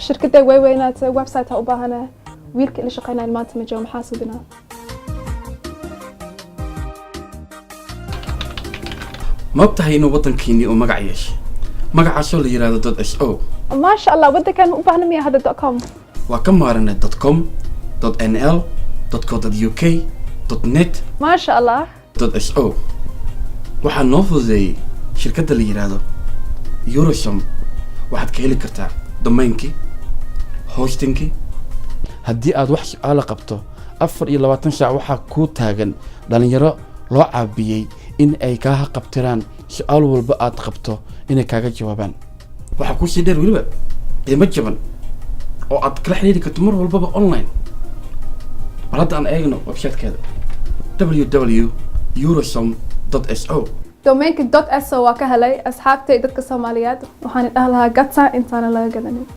شركتي وينات ويب سايت وباهنا ويلك اللي شقينا المات مجا محاسبنا ما بتهي إنه وطن كيني ومقع يش مقع شو اللي يراد .so ما شاء الله ودك كان وباهنا مية هذا .com وكم مارنا .com .nl .co.uk .net ما شاء الله .so waxaa noo fududeeyay shirkadda la yiraahdo Eurosom waxaad ka heli kartaa domainkii hostingkii haddii aad wax su'aalo qabto 24 saac waxaa ku taagan dhalinyaro loo caabiyay in ay ka qabtiraan su'aal walba aad qabto inay kaaga jawaabaan waxa ku sii dheer waliba qiimo jaban oo aad kala xiriiri karto mar walba online balad aan eegno website-keeda www.eurosom.so دومينك .so waa ka helay asxaabtay dadka Soomaaliyeed waxaan dhahlahaa gatsa intaana laga gadanin